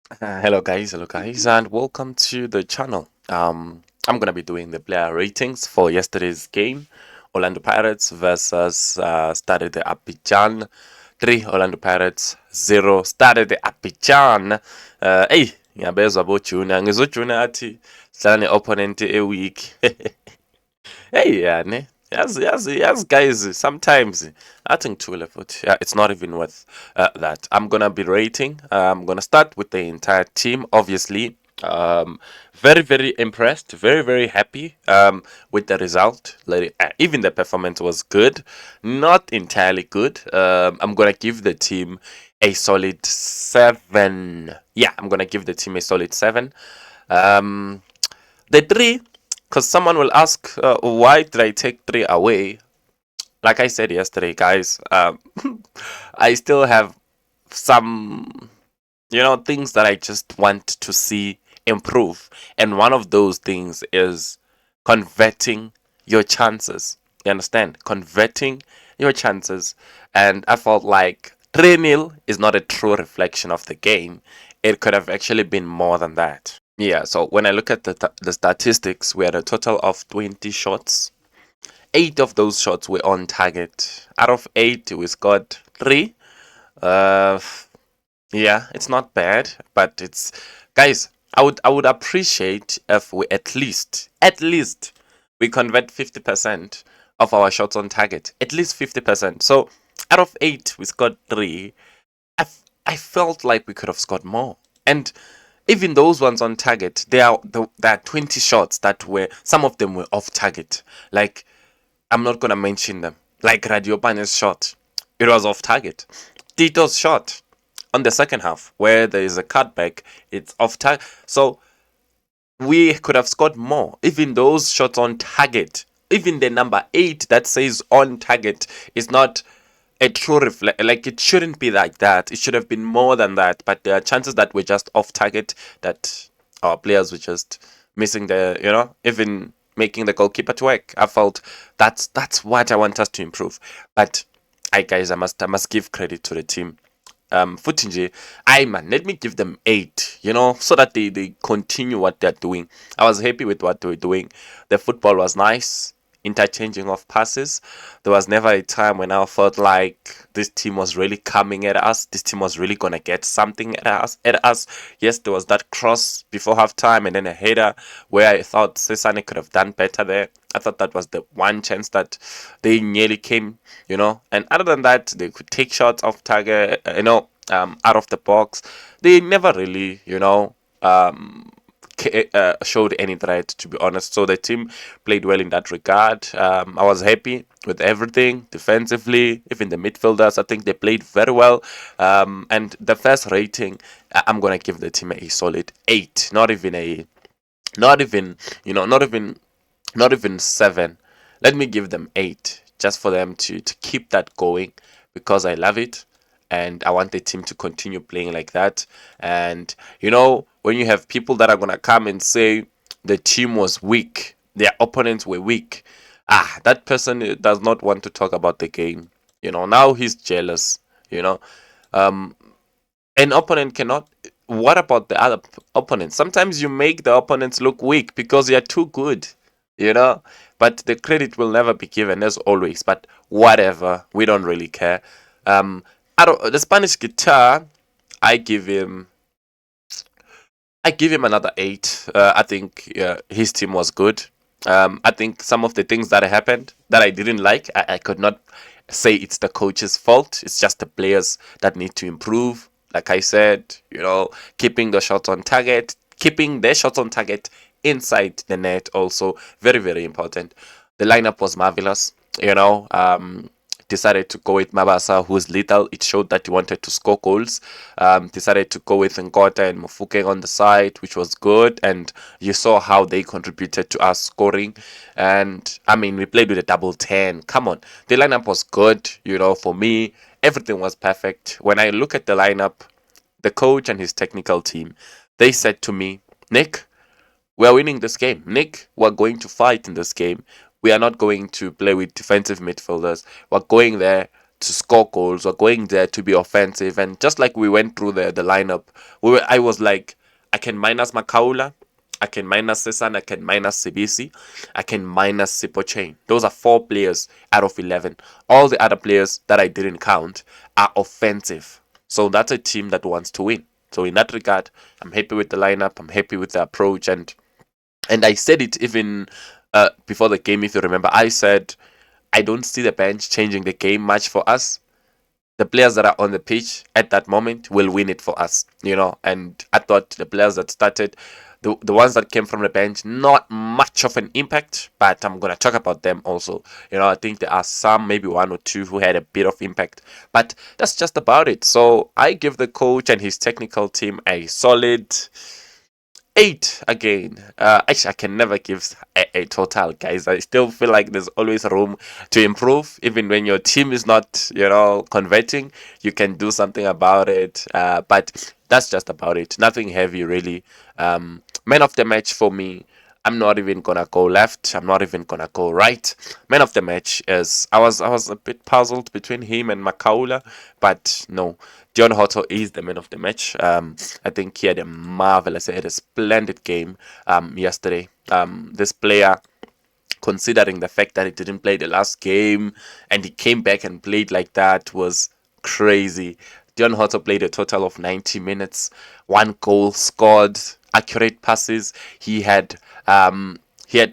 Hello guys, and welcome to the channel. I'm gonna be doing the player ratings for yesterday's game, Orlando Pirates versus Stade de Abidjan. 3, Orlando Pirates 0, Stade de Abidjan. Ngiyabezwa bojuna, ngizojuna athi sidlala ne-opponent e-weak. Hey, yeah, ne? Yes, guys. Sometimes I think too left. Yeah, it's not even worth that. I'm gonna be rating. I'm gonna start with the entire team. Obviously, very impressed. Very happy. With the result. Even the performance was good. Not entirely good. I'm gonna give the team a solid 7. Yeah, I'm gonna give the team a solid 7. Um, the 3, because someone will ask, why did I take 3 away? Like I said yesterday, guys, I still have some, things that I just want to see improve. And one of those things is converting your chances. You understand? Converting your chances. And I felt like 3-0 is not a true reflection of the game. It could have actually been more than that. Yeah, so when I look at the statistics, we had a total of 20 shots. 8 of those shots were on target. Out of 8, we scored 3. Uh, yeah, it's not bad, but it's guys. I would appreciate if we at least we convert 50% of our shots on target. At least 50%. So out of 8, we scored 3. I felt like we could have scored more. And even those ones on target, there are 20 shots that were, some of them were off target. Like, I'm not gonna mention them. Like Radiopane's shot, it was off target. Tito's shot on the second half, where there is a cutback, it's off target. So we could have scored more. Even those shots on target, even the number 8 that says on target is not a true reflect. Like, it shouldn't be like that. It should have been more than that. But there are chances that we're just off target, that our players were just missing the, even making the goalkeeper to work. I felt that's what I want us to improve. But guys, I must give credit to the team. Futhi I man, let me give them 8, so that they continue what they're doing. I was happy with what they were doing. The football was nice, interchanging of passes. There was never a time when I felt like this team was really coming at us. This team was really gonna get something at us. Yes, there was that cross before halftime and then a header where I thought Cesane could have done better there. I thought that was the one chance that they nearly came, And other than that, they could take shots off target, out of the box. They never really, showed any threat, to be honest. So the team played well in that regard. I was happy with everything defensively, even the midfielders. I think they played very well. And the first rating, I'm gonna give the team a solid 8. Not even, not even 7. Let me give them 8, just for them to keep that going, because I love it and I want the team to continue playing like that. And when you have people that are gonna come and say the team was weak, their opponents were weak, that person does not want to talk about the game. Now he's jealous. You know, um, an opponent cannot. What about the other opponents? Sometimes you make the opponents look weak because they are too good, you know. But the credit will never be given, as always. But whatever, we don't really care. Um, the Spanish guitar, I give him. I give him another 8. I think his team was good. I think some of the things that happened that I didn't like, I could not say it's the coach's fault. It's just the players that need to improve. Like I said, keeping the shots on target, keeping their shots on target inside the net, also very important. The lineup was marvelous. Decided to go with Mabasa, who's lethal. It showed that he wanted to score goals. Decided to go with Nkota and Mufuke on the side, which was good. And you saw how they contributed to us scoring. And I mean, we played with a double 10. Come on. The lineup was good. For me, everything was perfect. When I look at the lineup, the coach and his technical team, they said to me, Nick, we are winning this game. Nick, we're going to fight in this game. We are not going to play with defensive midfielders. We're going there to score goals. We're going there to be offensive. And just like we went through the lineup, I was like, I can minus Makaula, I can minus Sesan, I can minus Sibisi, I can minus Sipochain. Those are 4 players out of 11. All the other players that I didn't count are offensive. So that's a team that wants to win. So in that regard, I'm happy with the lineup. I'm happy with the approach, and I said it even before the game. If you remember, I said I don't see the bench changing the game much for us. The players that are on the pitch at that moment will win it for us, And I thought the players that started, the ones that came from the bench, not much of an impact, but I'm gonna talk about them also. I think there are some, maybe 1 or 2, who had a bit of impact, but that's just about it. So I give the coach and his technical team a solid 8 again. Actually, I can never give a total, guys. I still feel like there's always room to improve. Even when your team is not, converting, you can do something about it. But that's just about it. Nothing heavy, really. Man of the match for me. I'm not even gonna go left. I'm not even gonna go right. Man of the match is I was a bit puzzled between him and Makaula, but no, Hotto is the man of the match. I think he had he had a splendid game yesterday. This player, considering the fact that he didn't play the last game and he came back and played like that, was crazy. Hotto played a total of 90 minutes, 1 goal scored, accurate passes. He had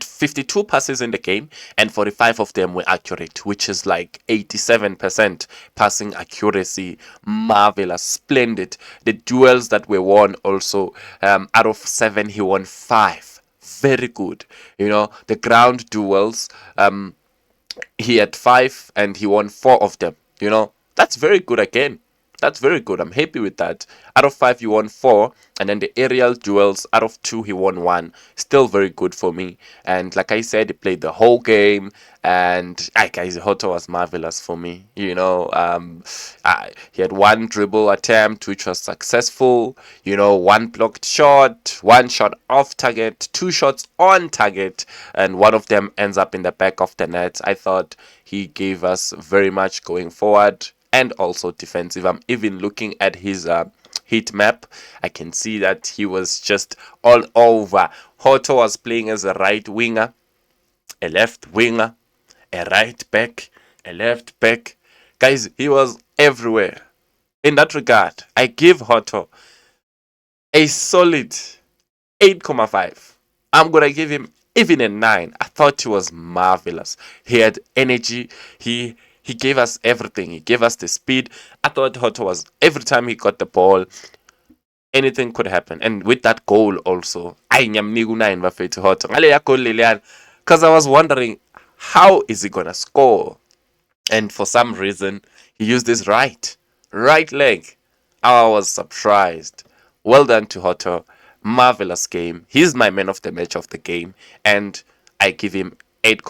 52 passes in the game, and 45 of them were accurate, which is like 87% passing accuracy. Marvelous, splendid. The duels that were won also, out of 7, he won 5. Very good. The ground duels, he had 5 and he won 4 of them. That's very good again. That's very good. I'm happy with that. Out of 5, he won 4. And then the aerial duels, out of 2, he won 1. Still very good for me. And like I said, he played the whole game. And guys, Hotto was marvelous for me. He had 1 dribble attempt, which was successful. 1 blocked shot, 1 shot off target, 2 shots on target. And one of them ends up in the back of the net. I thought he gave us very much going forward, and also defensive. I'm even looking at his heat map. I can see that he was just all over. Hotto was playing as a right winger, a left winger, a right back, a left back. Guys, he was everywhere. In that regard, I give Hotto a solid 8.5. I'm going to give him even a 9. I thought he was marvelous. He had energy. He gave us everything. He gave us the speed. I thought Hotto was, every time he got the ball, anything could happen. And with that goal also, I nyamnigu 9 bafethu Hotto. Ngale ya goal lelian, because I was wondering, how is he gonna score? And for some reason, he used his right leg. I was surprised. Well done to Hotto. Marvelous game. He's my man of the match of the game, and I give him 8.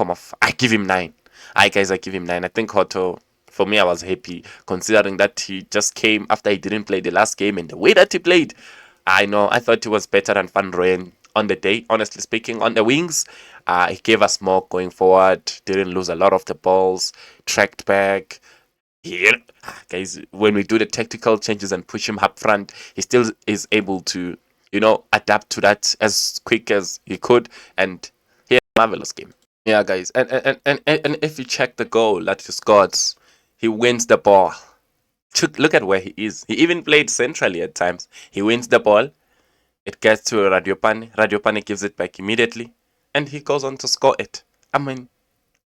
I give him 9. I give him 9. I think Hotto, for me, I was happy considering that he just came after he didn't play the last game, and the way that he played, I thought he was better than Van Rooyen on the day, honestly speaking. On the wings, he gave us more going forward, didn't lose a lot of the balls, tracked back. Guys, when we do the tactical changes and push him up front, he still is able to, adapt to that as quick as he could, and he had a marvelous game. Yeah, guys, and if you check the goal that he scored, he wins the ball. Look at where he is. He even played centrally at times. He wins the ball. It gets to Radiopane. Radiopane gives it back immediately, and he goes on to score it. I mean,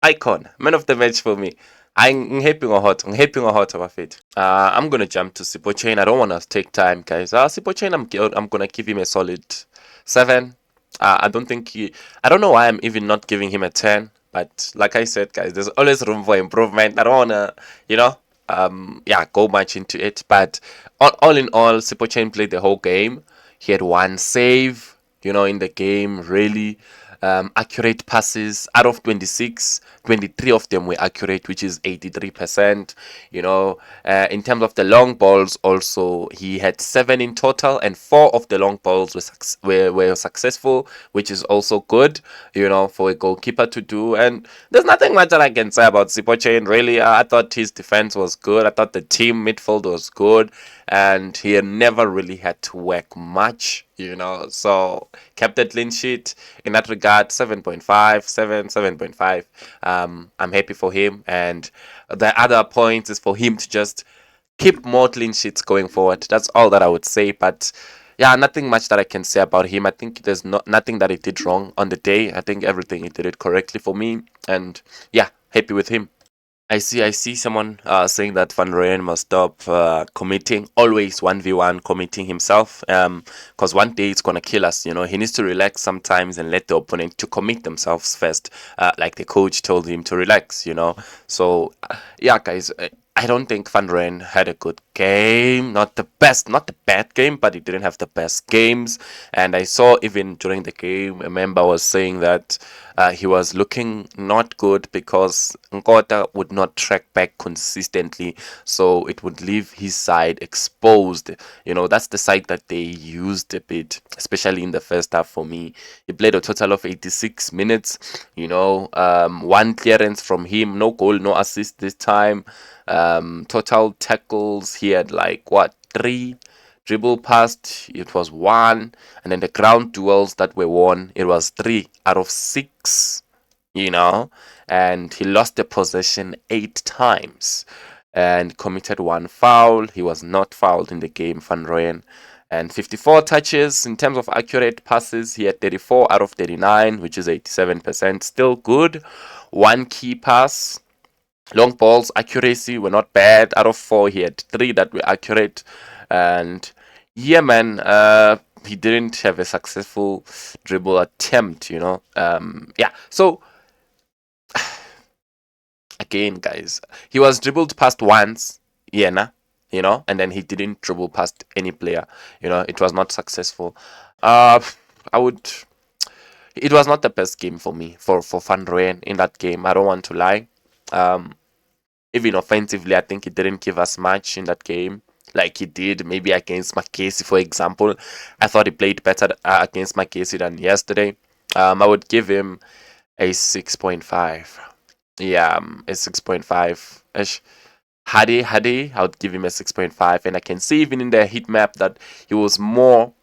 icon, man of the match for me. I'm happy on Hotto. Bafethu. I'm gonna jump to Sipochain. I don't wanna take time, guys. Sipochain, I'm gonna give him a solid 7. I don't think I don't know why I'm even not giving him a 10. But like I said, guys, there's always room for improvement. I don't wanna, go much into it. But all in all, Sipochain played the whole game. He had 1 save, in the game, really. Accurate passes out of 26, 23 of them were accurate, which is 83%. In terms of the long balls, also he had 7 in total, and 4 of the long balls were successful, which is also good, for a goalkeeper to do. And there's nothing much that I can say about Sipochain, really. I thought his defense was good. I thought the team midfield was good, and he never really had to work much, So kept a clean sheet in that regard. 7.5, 7.5. I'm happy for him, and the other point is for him to just keep more clean sheets going forward. That's all that I would say. But yeah, nothing much that I can say about him. I think there's nothing that he did wrong on the day. I think everything he did it correctly for me, and yeah, happy with him. I see someone saying that Van Rooyen must stop committing, always 1v1 committing himself, because one day it's gonna kill us. He needs to relax sometimes and let the opponent to commit themselves first, like the coach told him to relax. So yeah, guys, I don't think Van Rooyen had a good game. Not the best, not the bad game, but he didn't have the best games. And I saw even during the game, a member was saying that he was looking not good because Nkota would not track back consistently, so it would leave his side exposed. That's the side that they used a bit, especially in the first half for me. He played a total of 86 minutes, one clearance from him, no goal, no assist this time. Total tackles, he had like what, 3? Dribble past, it was 1, and then the ground duels that were won, it was 3 out of 6, and he lost the possession 8 times and committed 1 foul. He was not fouled in the game, Van Rooyen. And 54 touches. In terms of accurate passes, he had 34 out of 39, which is 87%. Still good. 1 key pass. Long balls accuracy were not bad. Out of 4, he had 3 that were accurate. And yeah, man, he didn't have a successful dribble attempt, yeah. So again, guys, he was dribbled past once, Yena, and then he didn't dribble past any player. It was not successful. I would. It was not the best game for me for Van Rooyen in that game. I don't want to lie. Even offensively, I think he didn't give us much in that game like he did maybe against Makesi, for example. I thought he played better against Makesi than yesterday. I would give him a 6.5. Yeah, a 6.5 ish. Hadi, I would give him a 6.5, and I can see even in the heat map that he was more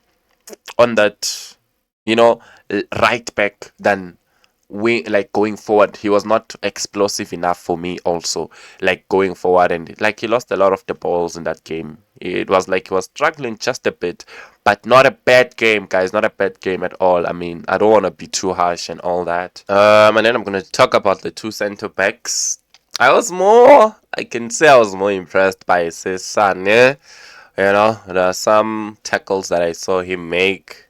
on that, right back than like going forward. He was not explosive enough for me also, like going forward, and like he lost a lot of the balls in that game. It was like he was struggling just a bit, but not a bad game, guys, not a bad game at all. I mean, I don't want to be too harsh and all that. And then I'm going to talk about the 2 center backs. I can say I was more impressed by Cesane. There are some tackles that I saw him make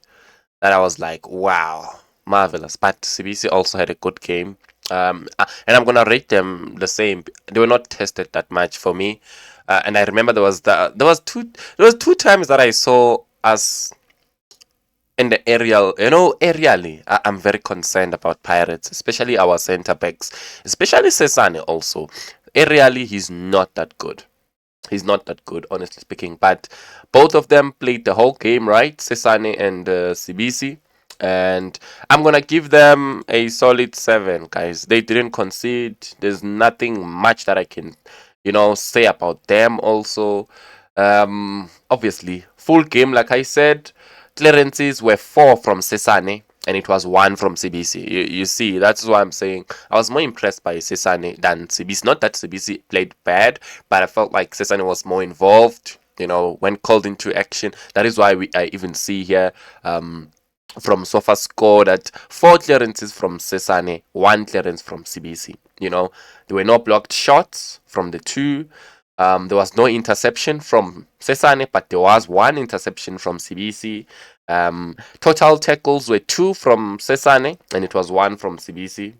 that I was like, wow, marvelous. But CBC also had a good game. And I'm gonna rate them the same. They were not tested that much for me. And I remember there was two times that I saw us in the aerial. Aerially, I'm very concerned about Pirates, especially our center backs, especially Cesane also. Aerially, he's not that good. He's not that good, honestly speaking. But both of them played the whole game, right? Cesane and CBC. And I'm going to give them a solid 7, guys. They didn't concede. There's nothing much that I can, say about them also. Obviously, full game, like I said. Clearances were 4 from Cesane, and it was 1 from CBC. You see, that's why I'm saying I was more impressed by Cesane than CBC. Not that CBC played bad, but I felt like Cesane was more involved, when called into action. That is why I even see here from SofaScore that 4 clearances from Cesane, 1 clearance from CBC. There were no blocked shots from the 2. There was no interception from Sesane, but there was one interception from CBC. Total tackles were 2 from Sesane, and it was 1 from CBC,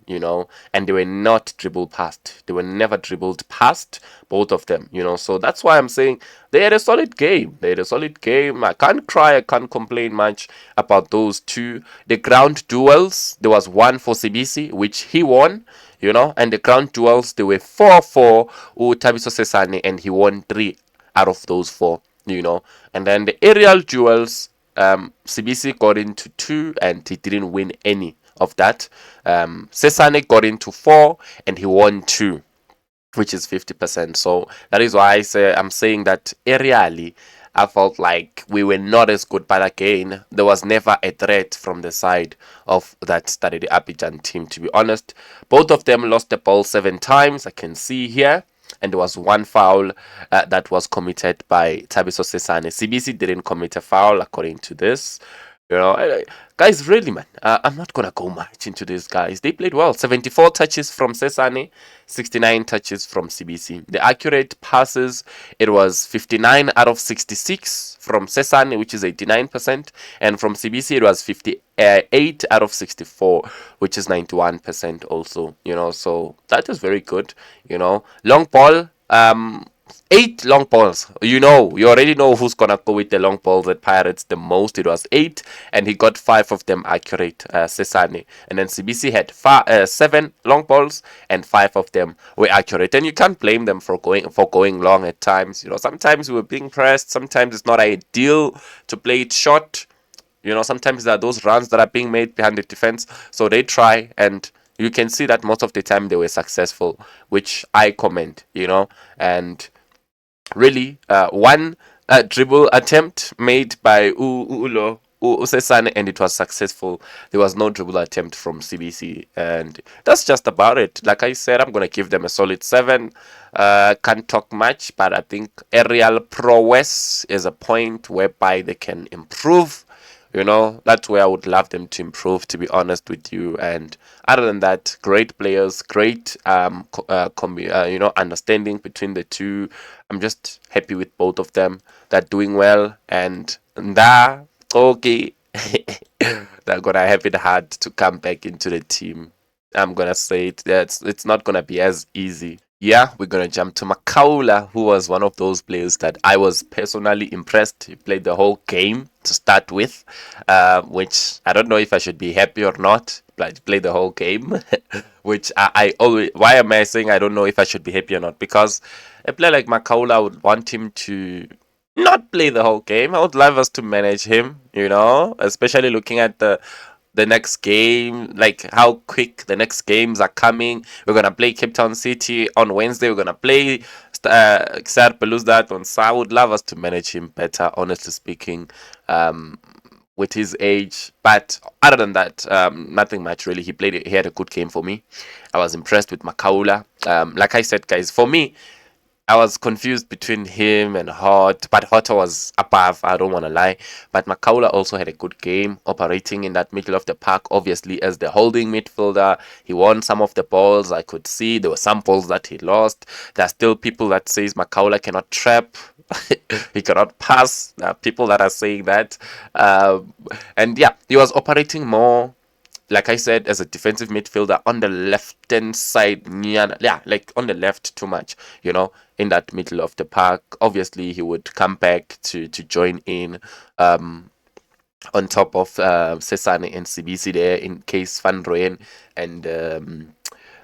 and they were not dribbled past. They were never dribbled past, both of them, So that's why I'm saying they had a solid game. They had a solid game. I can't cry, I can't complain much about those two. The ground duels, there was 1 for CBC, which he won. And the ground duels, they were 4-4 Tabiso Sesane, and he won 3 out of those 4, And then the aerial duels, CBC got into 2 and he didn't win any of that. Sesane got into 4 and he won 2, which is 50%. So that is why I'm saying that aerially, I felt like we were not as good, but again, there was never a threat from the side of that Stade Abidjan team, to be honest. Both of them lost the ball 7 times, I can see here, and there was 1 foul that was committed by Thabiso Sesane. CBC didn't commit a foul, according to this. Guys, really, man, I'm not going to go much into these guys. They played well. 74 touches from Sesane, 69 touches from CBC. The accurate passes, it was 59 out of 66 from Sesane, which is 89%. And from CBC, it was 58 out of 64, which is 91% also, So that is very good, Long ball, 8 long balls. You already know who's gonna go with the long balls at Pirates the most. It was 8, and he got 5 of them accurate, Sesane. And then CBC had 7 long balls, and 5 of them were accurate. And you can't blame them for going long at times. Sometimes we were being pressed. Sometimes it's not ideal to play it short. Sometimes there are those runs that are being made behind the defense. So they try, and you can see that most of the time they were successful, which I commend, and really, 1 dribble attempt made by Sesane, and it was successful. There was no dribble attempt from CBC, and that's just about it. Like I said, I'm going to give them a solid 7. Can't talk much, but I think aerial prowess is a point whereby they can improve. That's where I would love them to improve, to be honest with you. And other than that, great players, great understanding between the two. I'm just happy with both of them. They're doing well, and okay, they're gonna have it hard to come back into the team. I'm gonna say it. It's not gonna be as easy. Yeah, we're going to jump to Makaula, who was one of those players that I was personally impressed. He played the whole game to start with, which I don't know if I should be happy or not. But play the whole game, which I always. Why am I saying I don't know if I should be happy or not? Because a player like Makaula, I would want him to not play the whole game. I would love us to manage him, especially looking at the next game, like how quick the next games are coming. We're gonna play Cape Town City on Wednesday. We're gonna play Stade Belouizdad on Saturday. I would love us to manage him better, honestly speaking, with his age. But other than that, nothing much really. He had a good game for me. I was impressed with Makaula. Like I said, guys, for me, I was confused between him and Hotto, but Hotto was above, I don't want to lie. But Makaula also had a good game, operating in that middle of the park, obviously as the holding midfielder. He won some of the balls, I could see. There were some balls that he lost. There are still people that says Makaula cannot trap. He cannot pass. There are people that are saying that. And yeah, he was operating more, like I said, as a defensive midfielder on the left-hand side, yeah, like on the left too much, in that middle of the park. Obviously, he would come back to join in on top of Sesane and CBC there in case Van Rooyen and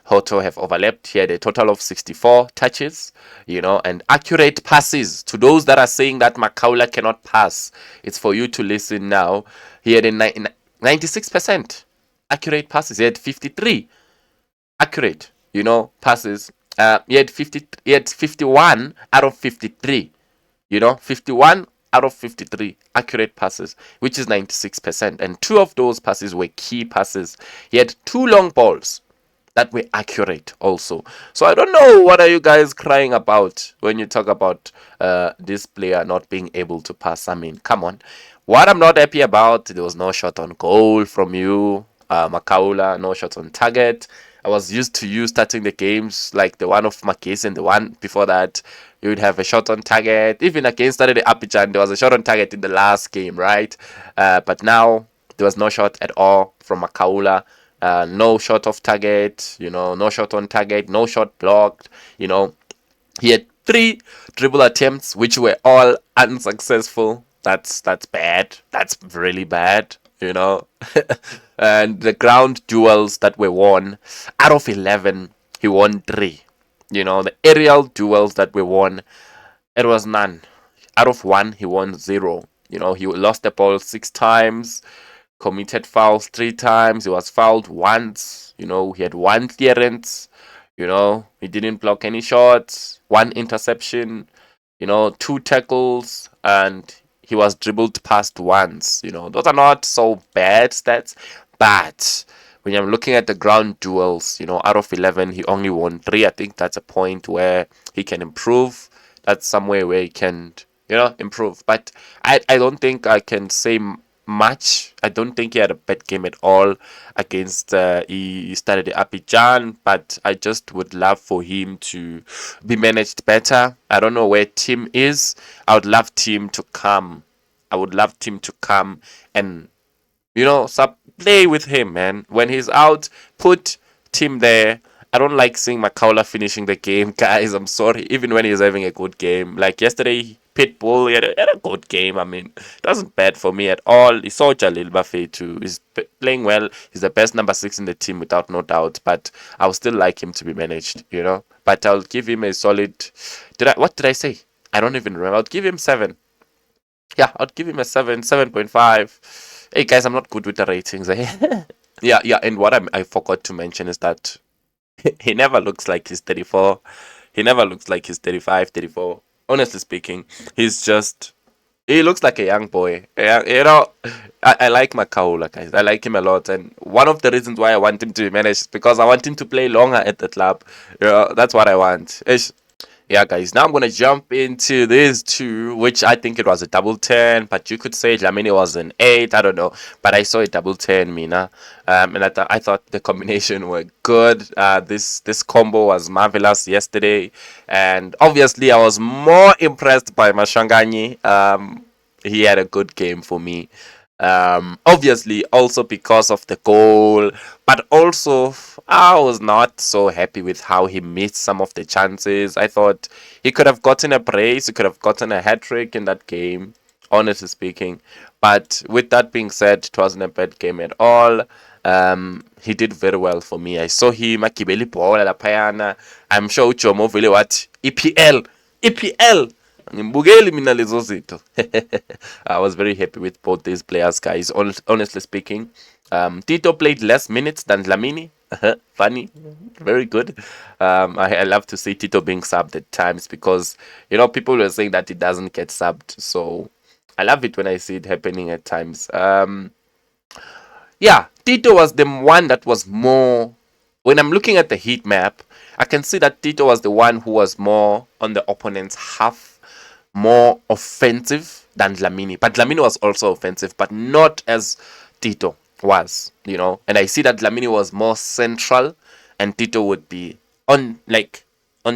Hotto have overlapped. He had a total of 64 touches, and accurate passes. To those that are saying that Makaula cannot pass, it's for you to listen now. He had a 96%. accurate passes. He had 53 accurate, passes. He had 51 out of 53. 51 out of 53 accurate passes, which is 96%. And 2 of those passes were key passes. He had 2 long balls that were accurate also. So I don't know, what are you guys crying about when you talk about this player not being able to pass? I mean, come on. What I'm not happy about, there was no shot on goal from you, Makaula, no shots on target. I was used to you starting the games like the one of Makis and the one before that. You would have a shot on target. Even against Stade Abidjan, there was a shot on target in the last game, right? But now there was no shot at all from Makaula. No shot off target, no shot on target, no shot blocked. He had 3 dribble attempts, which were all unsuccessful. That's bad. That's really bad. And the ground duels that were won, out of 11, he won 3. The aerial duels that were won, it was none. Out of 1, he won 0. He lost the ball 6 times, committed fouls 3 times. He was fouled once. He had 1 clearance. He didn't block any shots, 1 interception, 2 tackles, and he was dribbled past once. Those are not so bad stats, but when I'm looking at the ground duels, out of 11, he only won 3. I think that's a point where he can improve. That's somewhere where he can, improve. But I don't think I can say much. I don't think he had a bad game at all against he started Abidjan, but I just would love for him to be managed better. I don't know where Tim is. I would love Tim to come. I would love Tim to come and play with him, man. When he's out, put Tim there. I don't like seeing Makaula finishing the game, guys. I'm sorry. Even when he's having a good game. Like yesterday, Pitbull, he had a good game. I mean, it wasn't bad for me at all. He saw Jalil Buffet too. He's playing well. He's the best number 6 in the team without no doubt. But I would still like him to be managed. But I'll give him a solid... What did I say? I don't even remember. I'll give him 7. Yeah, I'd give him a 7, 7.5. Hey guys, I'm not good with the ratings. Yeah, and what I forgot to mention is that he never looks like he's 34. He never looks like he's 35, 34. Honestly speaking, he looks like a young boy. Yeah, I like Makaula, guys. I like him a lot. And one of the reasons why I want him to be managed is because I want him to play longer at the club. That's what I want. Yeah, guys, now I'm going to jump into these 2, which I think it was a double 10, but you could say Dlamini was an 8, I don't know, but I saw a double 10, Mina, and I thought the combination were good. This combo was marvelous yesterday, and obviously I was more impressed by Mashanganyi. He had a good game for me. Obviously, also because of the goal, but also I was not so happy with how he missed some of the chances. I thought he could have gotten a brace, he could have gotten a hat trick in that game, honestly speaking. But with that being said, it wasn't a bad game at all. He did very well for me. I saw him akibeli bhola laphayana. I'm sure uJomo vele what EPL. Ngibukeli mina lezo zinto. I was very happy with both these players, guys. Honestly speaking, Tito played less minutes than Dlamini. Funny, very good. I love to see Tito being subbed at times because people were saying that he doesn't get subbed. So I love it when I see it happening at times. Yeah, Tito was the one that was more. When I'm looking at the heat map, I can see that Tito was the one who was more on the opponent's half, more offensive than Dlamini. But Dlamini was also offensive, but not as Tito was, And I see that Dlamini was more central, and Tito would be on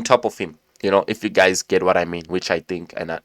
top of him. If you guys get what I mean, which I think, and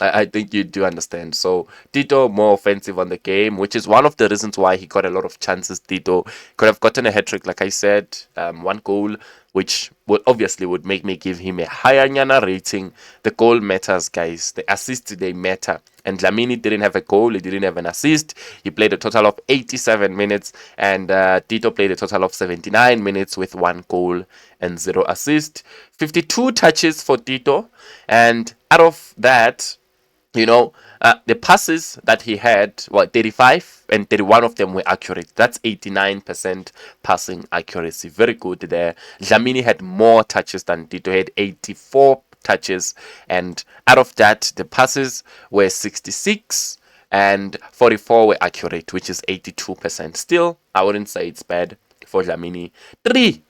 I think you do understand. So Tito more offensive on the game, which is one of the reasons why he got a lot of chances. Tito could have gotten a hat trick, like I said, 1 goal, which would make me give him a higher Nyana rating. The goal matters, guys. The assists, they matter. And Dlamini didn't have a goal. He didn't have an assist. He played a total of 87 minutes. And Tito played a total of 79 minutes with 1 goal and 0 assist. 52 touches for Tito. And out of that, the passes that he had, 35 and 31 of them were accurate. That's 89% passing accuracy. Very good there. Dlamini had more touches than Tito. He had 84 touches, and out of that, the passes were 66 and 44 were accurate, which is 82%. Still, I wouldn't say it's bad for Dlamini. Three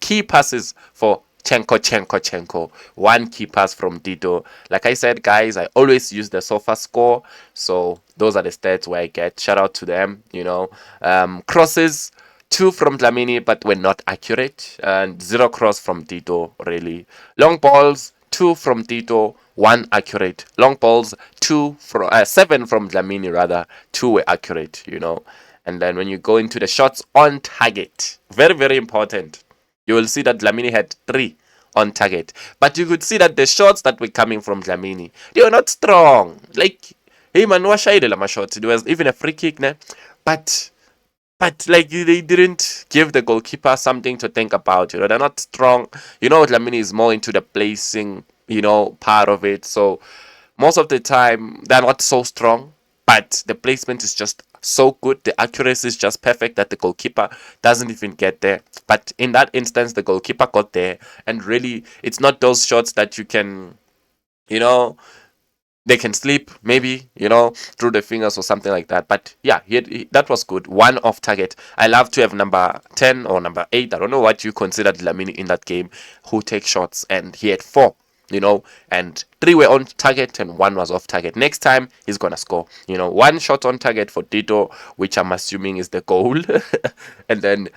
key passes for Chenko. 1 key pass from Tito. Like I said, guys, I always use the sofa score. So those are the stats where I get. Shout out to them, Crosses, 2 from Dlamini, but were not accurate. And 0 cross from Tito, really. Long balls, 2 from Tito, 1 accurate. Long balls, 7 from Dlamini, rather. 2 were accurate, And then when you go into the shots on target, very, very important. You will see that Dlamini had 3 on target. But you could see that the shots that were coming from Dlamini, they were not strong. Like, hey man, lama shots. There was even a free kick, ne? But like they didn't give the goalkeeper something to think about. They're not strong. Dlamini is more into the placing, part of it. So most of the time they're not so strong, but the placement is just so good. The accuracy is just perfect that the goalkeeper doesn't even get there. But in that instance, the goalkeeper got there, and really, it's not those shots that you can, they can slip maybe, through the fingers or something like that. But yeah, that was good. 1 off target. I love to have number 10 or number 8. I don't know what you considered Dlamini in that game, who takes shots, and he had 4. And 3 were on target and 1 was off target. Next time, he's gonna score. 1 shot on target for Tito, which I'm assuming is the goal, and then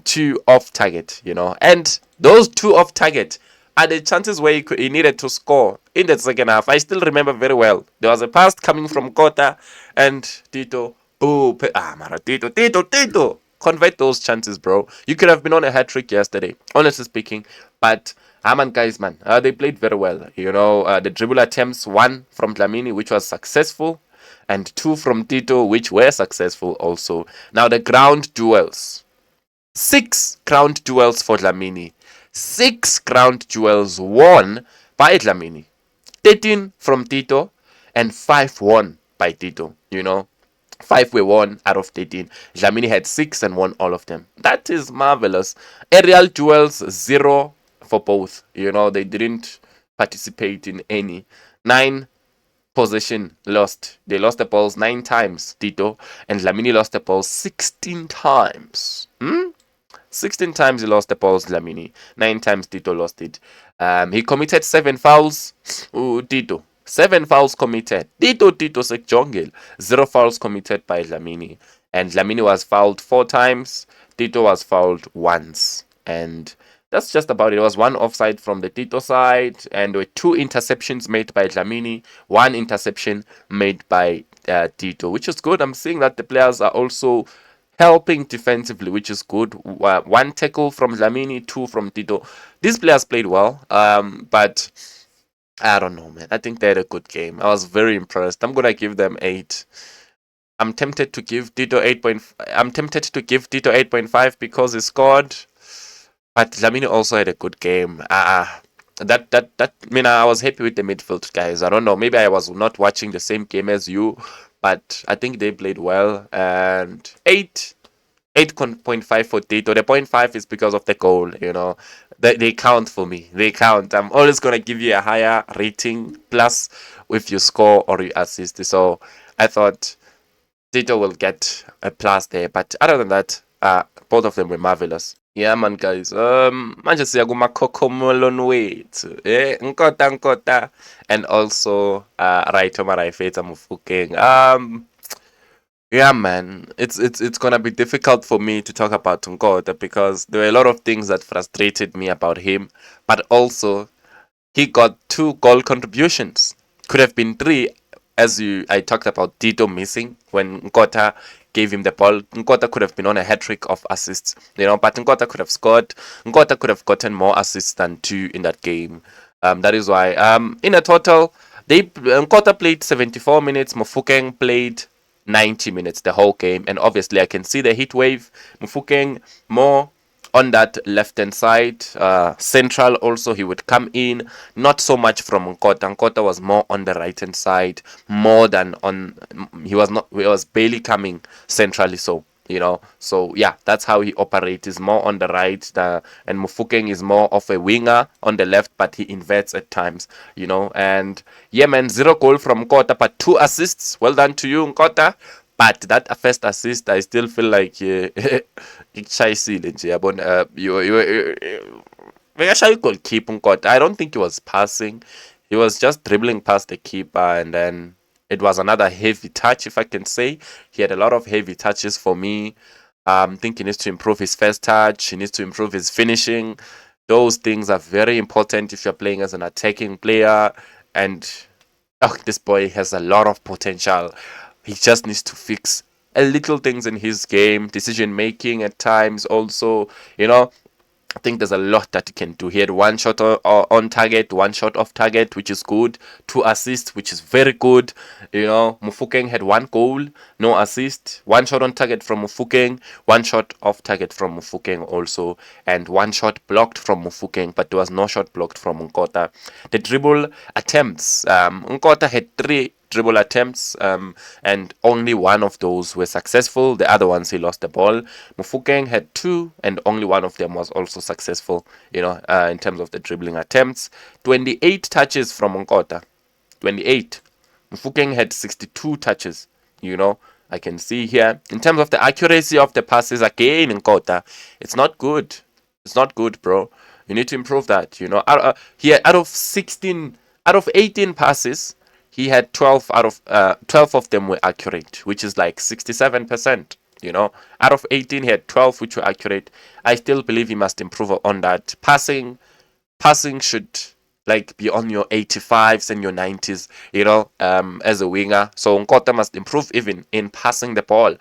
2 off target. And those 2 off target are the chances where he needed to score in the second half. I still remember very well. There was a pass coming from Kota, and Tito, Tito. Convert those chances, bro. You could have been on a hat trick yesterday, honestly speaking. But guys, man, they played very well. The dribble attempts, 1 from Dlamini, which was successful, and 2 from Tito, which were successful also. Now the ground duels. 6 ground duels for Dlamini. 6 ground duels won by Dlamini. 13 from Tito and 5 won by Tito. 5 were won out of 13. Dlamini had 6 and won all of them. That is marvelous. Aerial duels, 0 for both. They didn't participate in any. 9 possession lost. They lost the balls 9 times, Tito, and Dlamini lost the balls 16 times. 16 times he lost the balls, Dlamini. 9 times Tito lost it. He committed 7 fouls. Tito. 7 fouls committed. Tito Sekjongel. 0 fouls committed by Dlamini. And Dlamini was fouled 4 times. Tito was fouled once. And that's just about it. It was 1 offside from the Tito side. And there were 2 interceptions made by Dlamini. 1 interception made by Tito, which is good. I'm seeing that the players are also helping defensively, which is good. 1 tackle from Dlamini, 2 from Tito. These players played well, but I don't know, man. I think they had a good game. I was very impressed. I'm gonna give them 8. I'm tempted to give Tito 8.5 because he scored, but Dlamini also had a good game. I was happy with the midfield guys. I don't know. Maybe I was not watching the same game as you, but I think they played well. And 8.5 for Tito. The 0.5 is because of the goal, They count for me. They count. I'm always going to give you a higher rating, plus if you score or you assist. So I thought Tito will get a plus there. But other than that, both of them were marvelous. Yeah, man, guys. Manje siya kumakhokhomolon wethu. Nkota. And also, Raito Maraifeta Mufukeng. Yeah, man, it's gonna be difficult for me to talk about Nkota because there were a lot of things that frustrated me about him, but also he got 2 goal contributions. Could have been 3, I talked about Tito missing when Nkota gave him the ball. Nkota could have been on a hat-trick of assists, but Nkota could have scored. Nkota could have gotten more assists than 2 in that game. That is why, in a total, Nkota played 74 minutes, Mofokeng played 90 minutes, the whole game. And obviously, I can see the heat wave. Mofokeng more on that left-hand side. Central also, he would come in. Not so much from Nkota. Nkota was more on the right-hand side, more than on... He was barely coming centrally, so... So yeah, that's how he operates. He's more on the right, and Mofokeng is more of a winger on the left, but he inverts at times, and yeah, man, 0 goal from Nkota, but 2 assists. Well done to you, Nkota. But that first assist, I still feel like you keep Nkota. I don't think he was passing. He was just dribbling past the keeper, and then it was another heavy touch, if I can say. He had a lot of heavy touches for me. I think he needs to improve his first touch. He needs to improve his finishing. Those things are very important if you're playing as an attacking player. And oh, this boy has a lot of potential. He just needs to fix a little things in his game, decision making at times. Also, you know, I think there's a lot that he can do. He had one shot on target, one shot off target, which is good. Two assists, which is very good. You know, Mufukeng had one goal, no assist. One shot on target from Mufukeng, one shot off target from Mufukeng also, and one shot blocked from Mufukeng, but there was no shot blocked from Nkota. The dribble attempts, Nkota had three dribble attempts, and only one of those were successful. The other ones he lost the ball. Mufukeng had two, and only one of them was also successful. In terms of the dribbling attempts, 28 touches from Nkota. 28. Mufukeng had 62 touches. I can see here. In terms of the accuracy of the passes, again in Nkota, it's not good. It's not good, bro. You need to improve that. Out of 16, out of 18 passes, he had 12 of them were accurate, which is like 67%. Out of 18, he had 12 which were accurate. I still believe he must improve on that. Passing should like be on your 85s and your 90s, as a winger. So Nkota must improve even in passing the ball,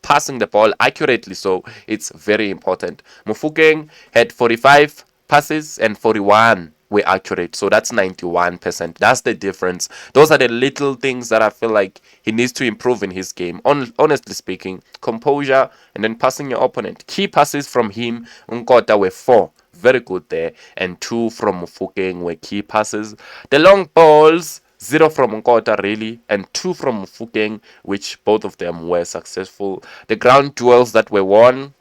passing the ball accurately. So it's very important. Mufukeng had 45 passes and 41 were accurate. So that's 91%. That's the difference. Those are the little things that I feel like he needs to improve in his game. Honestly speaking, composure and then passing your opponent. Key passes from him, Nkota, were 4. Very good there. And 2 from Mufukeng were key passes. The long balls, 0 from Nkota really, and 2 from Mufukeng, which both of them were successful. The ground duels that were won,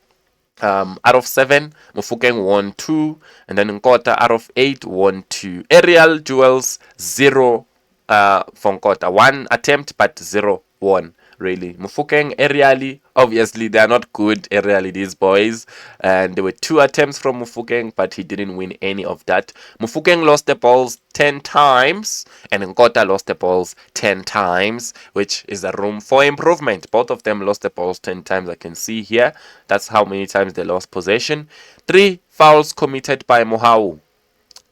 out of 7, Mufukeng won 2, and then Nkota out of 8 won 2. Aerial duels, 0 for Nkota. 1 attempt, but 0 won. Really, Mufukeng aerially, obviously they are not good aerially, these boys, and there were 2 attempts from Mufukeng, but he didn't win any of that. Mufukeng lost the balls 10 times, and Nkota lost the balls 10 times, which is a room for improvement. Both of them lost the balls 10 times. I can see here that's how many times they lost possession. 3 fouls committed by Mohau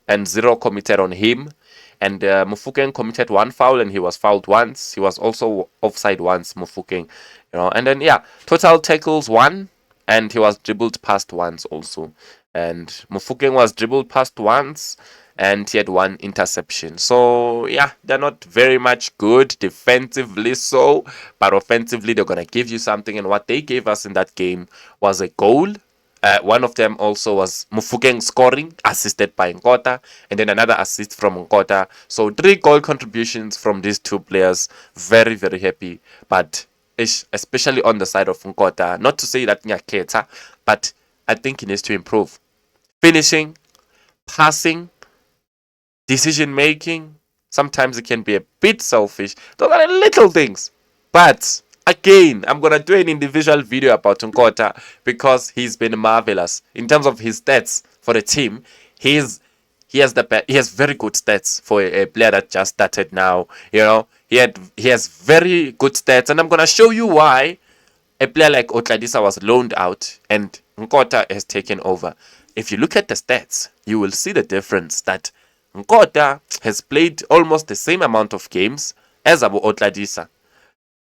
and 0 committed on him. And Mufukeng committed 1 foul and he was fouled once. He was also offside once, Mufukeng. And then, total tackles 1 and he was dribbled past once also. And Mufukeng was dribbled past once and he had 1 interception. So, they're not very much good defensively, but offensively, they're going to give you something. And what they gave us in that game was a goal. One of them also was Mufukeng scoring, assisted by Nkota, and then another assist from Nkota. So 3 goal contributions from these 2 players. Very, very happy. But especially on the side of Nkota, not to say that Nyaketa, but I think he needs to improve. Finishing, passing, decision making. Sometimes it can be a bit selfish. Those are the little things. But again, I'm going to do an individual video about Nkota because he's been marvelous. In terms of his stats for the team, he has very good stats for a player that just started now. He has very good stats, and I'm going to show you why a player like Otladisa was loaned out and Nkota has taken over. If you look at the stats, you will see the difference that Nkota has played almost the same amount of games as Abu Otladisa.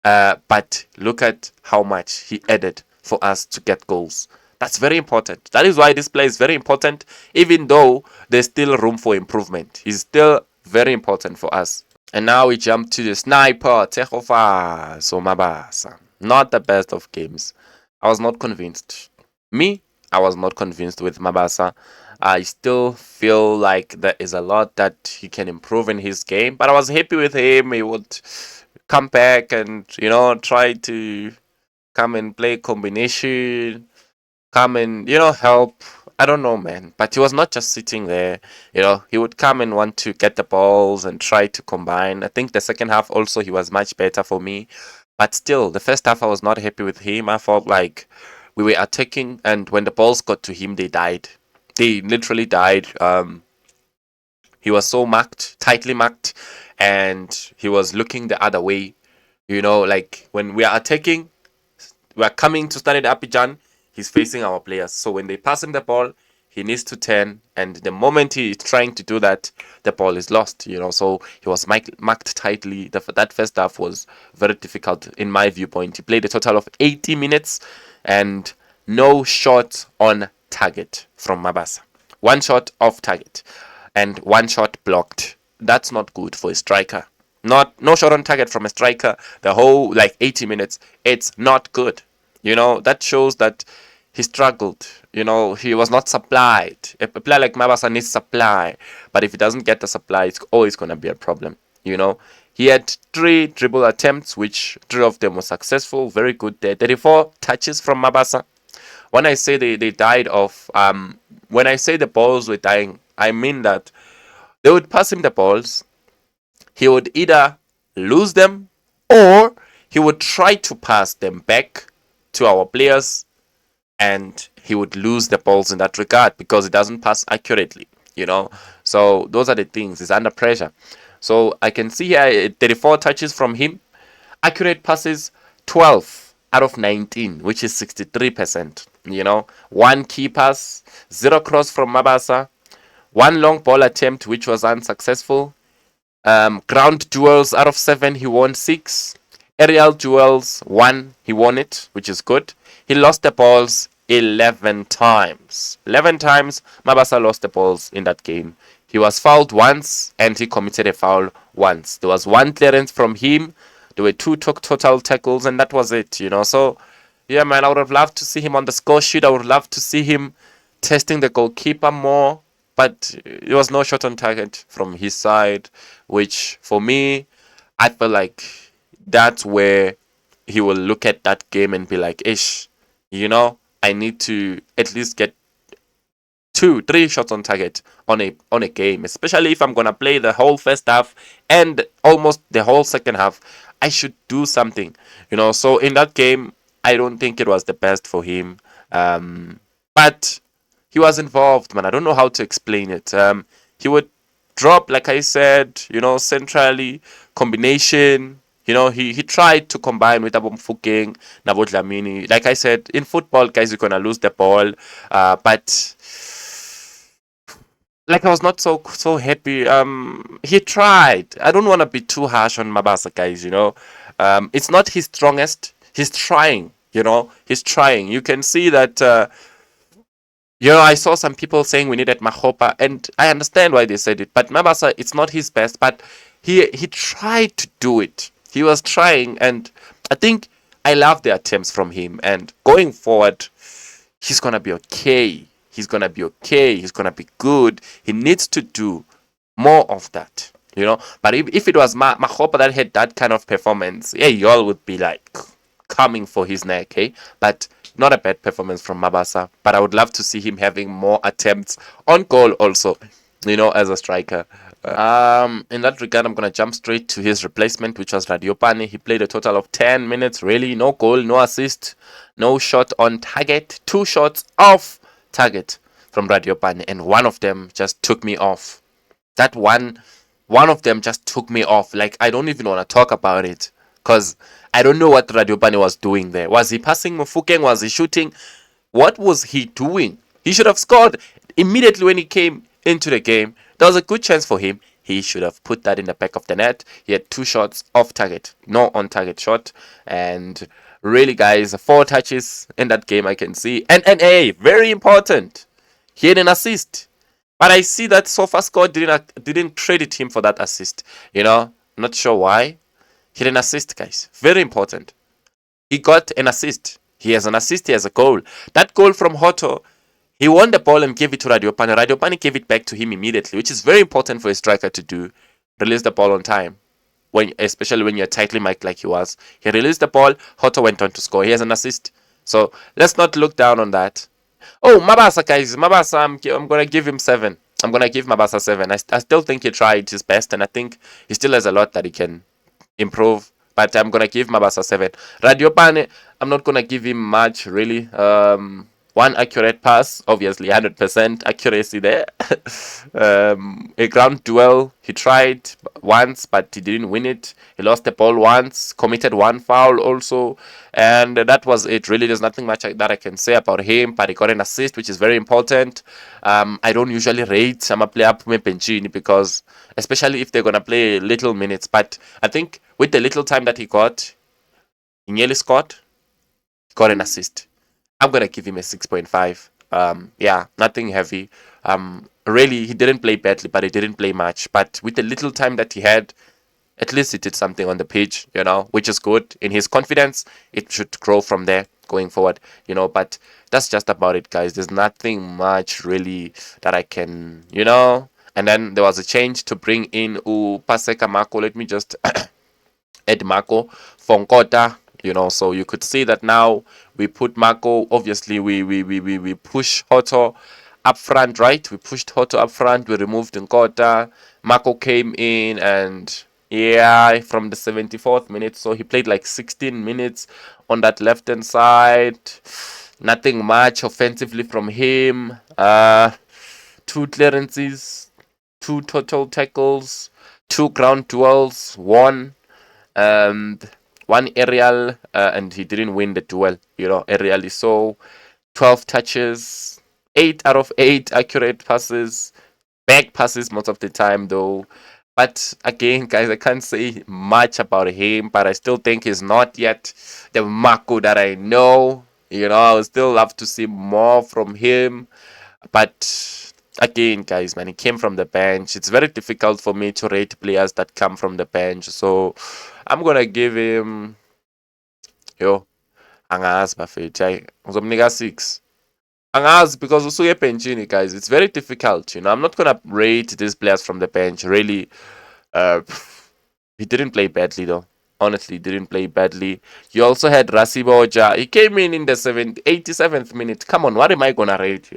But look at how much he added for us to get goals. That's very important. That is why this player is very important, even though there's still room for improvement. He's still very important for us. And now we jump to the sniper, Tehofa Somabasa. Not the best of games. I was not convinced. I was not convinced with Mabasa. I still feel like there is a lot that he can improve in his game, but I was happy with him. He would come back and try to come and play combination, come and help. I don't know, man, but he was not just sitting there. He would come and want to get the balls and try to combine. I think the second half also he was much better for me, but still the first half I was not happy with him. I felt like we were attacking, and when the balls got to him, they died. They literally died. He was so tightly marked, and he was looking the other way. Like when we are attacking, we're coming to Stade Abidjan. He's facing our players. So when they pass him the ball, he needs to turn, and the moment he is trying to do that, the ball is lost. So he was marked tightly. That first half was very difficult in my viewpoint. He played a total of 80 minutes and no shot on target from Mabasa. One shot off target and one shot blocked. That's not good for a striker. No shot on target from a striker the whole 80 minutes. It's not good. That shows that he struggled. He was not supplied. A player like Mabasa needs supply, but if he doesn't get the supply, it's always going to be a problem. He had 3 dribble attempts, which 3 of them were successful. Very good there. 34 touches from Mabasa. When I say they died off, when I say the balls were dying, I mean that they would pass him the balls. He would either lose them or he would try to pass them back to our players, and he would lose the balls in that regard because he doesn't pass accurately. So those are the things. He's under pressure. So I can see here 34 touches from him, accurate passes 12 out of 19, which is 63%. 1 key pass, 0 cross from Mabasa, 1 long ball attempt which was unsuccessful. Ground duels out of 7, he won 6. Aerial duels 1, he won it, which is good. He lost the balls 11 times. 11 times Mabasa lost the balls in that game. He was fouled once and he committed a foul once. There was 1 clearance from him. There were 2 total tackles, and that was it. So yeah, man, I would have loved to see him on the score sheet. I would love to see him testing the goalkeeper more, but there was no shot on target from his side, which for me, I feel like that's where he will look at that game and be like, ish, I need to at least get 2-3 shots on target on a game, especially if I'm gonna play the whole first half and almost the whole second half. I should do something, So in that game, I don't think it was the best for him, but he was involved, man. I don't know how to explain it. He would drop, like I said, centrally, combination. He tried to combine with Abu Mfukeng, Nabo Dlamini. Like I said, in football, guys, you're gonna lose the ball, but I was not so happy. He tried. I don't want to be too harsh on Mabasa, guys. It's not his strongest. He's trying. He's trying. You can see that. I saw some people saying we needed Mahopa, and I understand why they said it. But Mabasa, it's not his best, but he tried to do it. He was trying, and I think I love the attempts from him. And going forward, he's gonna be okay. He's gonna be okay. He's gonna be good. He needs to do more of that. But if it was Mahopa that had that kind of performance, yeah, y'all would be coming for his neck, eh? But not a bad performance from Mabasa, but I would love to see him having more attempts on goal also, as a striker. In that regard, I'm going to jump straight to his replacement, which was Radiopane. He played a total of 10 minutes, really. No goal, no assist, no shot on target. 2 shots off target from Radiopane, and one of them just took me off. That one of them just took me off. I don't even want to talk about it, because I don't know what Radiopane was doing there. Was he passing Mufukeng? Was he shooting? What was he doing? He should have scored immediately when he came into the game. There was a good chance for him. He should have put that in the back of the net. He had 2 shots off target, no on target shot. And really, guys, 4 touches in that game I can see. And hey, very important, he had an assist. But I see that SofaScore didn't credit him for that assist. Not sure why. He had an assist, guys. Very important. He got an assist. He has an assist. He has a goal. That goal from Hotto, he won the ball and gave it to Radiopane. Radiopane gave it back to him immediately, which is very important for a striker to do. Release the ball on time, especially when you're tightly mic'd like he was. He released the ball. Hotto went on to score. He has an assist. So let's not look down on that. Oh, Mabasa, guys. Mabasa, I'm going to give him 7. I'm going to give Mabasa 7. I still think he tried his best, and I think he still has a lot that he can improve, but I'm gonna give Mabasa 7. Radiopane, I'm not gonna give him much, really. one accurate pass, obviously 100% accuracy there. A ground duel, he tried once, but he didn't win it. He lost the ball once, committed one foul also, and that was it. Really, there's nothing much that I can say about him, but he got an assist, which is very important. I don't usually rate I'm a player benchini because, especially if they're gonna play little minutes, but I think with the little time that he got, he nearly scored, got an assist. I'm gonna give him a 6.5. Yeah, nothing heavy. Really, he didn't play badly, but he didn't play much. But with the little time that he had, at least he did something on the pitch, which is good. In his confidence, it should grow from there going forward, But that's just about it, guys. There's nothing much really that I can, And then there was a change to bring in Paseka Marco. Let me just add Marco Fonkota. So you could see that now we put Marco. Obviously, we push Hotto up front, right? We pushed Hotto up front. We removed Nkota. Marco came in and yeah, from the 74th minute. So he played like 16 minutes on that left hand side. Nothing much offensively from him. 2 clearances, 2 total tackles, 2 ground duels, and 1 aerial, and he didn't win the duel, aerially. So 12 touches, 8 out of 8 accurate passes, back passes most of the time though. But again, guys, I can't say much about him, but I still think he's not yet the Marco that I know. I would still love to see more from him. But again, guys, man, he came from the bench. It's very difficult for me to rate players that come from the bench. So I'm gonna give him angazi bafethu hayi ngizomnika 6. Angazi because usuke ebenchini, guys. It's very difficult, I'm not gonna rate these players from the bench. Really, uh, he didn't play badly though. Honestly, he didn't play badly. You also had Rasiboja. He came in the 87th minute. Come on, what am I gonna rate?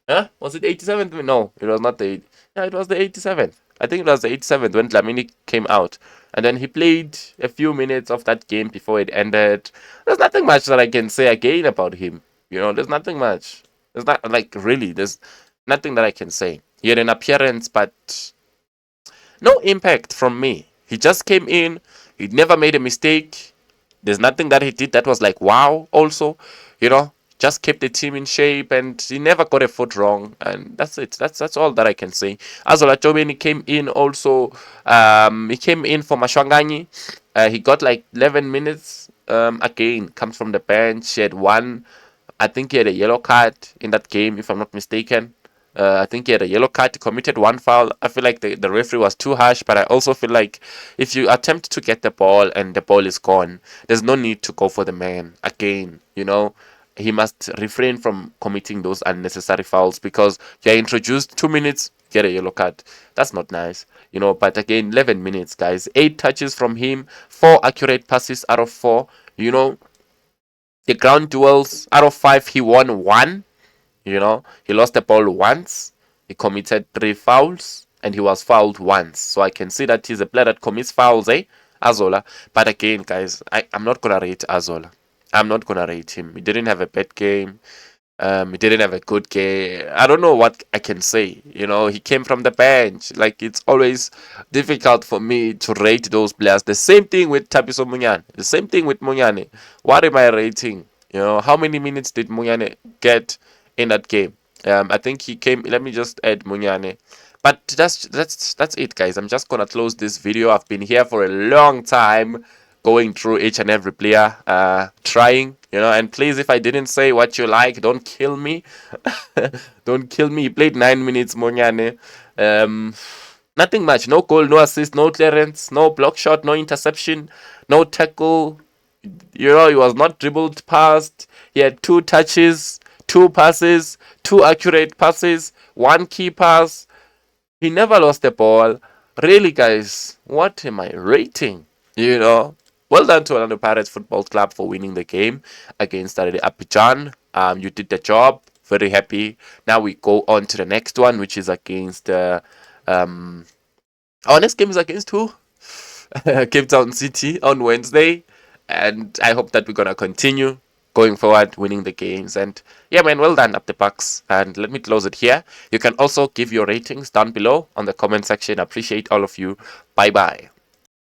Huh? Was it 87th? No, it was not yeah, it was the 87th. I think it was the 87th when Dlamini came out. And then he played a few minutes of that game before it ended. There's nothing much that I can say again about him. There's nothing much. There's not, like, really, there's nothing that I can say. He had an appearance, but no impact from me. He just came in. He never made a mistake. There's nothing that he did that was like, wow, also. Just kept the team in shape and he never got a foot wrong. And that's it. That's all that I can say. Azola Jobeni came in also. He came in for Mashwanganyi. He got like 11 minutes. Again, comes from the bench. He had I think he had a yellow card in that game, if I'm not mistaken. I think he had a yellow card, committed 1 foul. I feel like the referee was too harsh, but I also feel like if you attempt to get the ball and the ball is gone, there's no need to go for the man again, He must refrain from committing those unnecessary fouls because you're introduced 2 minutes, get a yellow card. That's not nice, But again, 11 minutes, guys. 8 touches from him, 4 accurate passes out of 4, The ground duels, out of 5, he won 1. He lost the ball once. He committed 3 fouls and he was fouled once. So I can see that he's a player that commits fouls, Azola. But again, guys, I'm not going to rate Azola. I'm not going to rate him. He didn't have a bad game. He didn't have a good game. I don't know what I can say. He came from the bench. Like, it's always difficult for me to rate those players. The same thing with Tapiso Munyane. The same thing with Munyane. What am I rating? How many minutes did Munyane get in that game? I think he came. Let me just add Munyane. But that's it, guys. I'm just gonna close this video. I've been here for a long time, going through each and every player, trying, and please, if I didn't say what you like, don't kill me. Don't kill me. He played 9 minutes, Munyane. Nothing much. No goal, no assist, no clearance, no block shot, no interception, no tackle. He was not dribbled past. He had 2 touches, 2 passes, 2 accurate passes, 1 key pass. He never lost the ball. Really, guys, what am I rating? Well done to Orlando Pirates Football Club for winning the game against Stade Abidjan. You did the job. Very happy. Now we go on to the next one, which is against our next game is against who? Cape Town City on Wednesday. And I hope that we're gonna continue going forward, winning the games. And yeah, man, well done up the Bucks. And let me close it here. You can also give your ratings down below on the comment section. I appreciate all of you. Bye bye.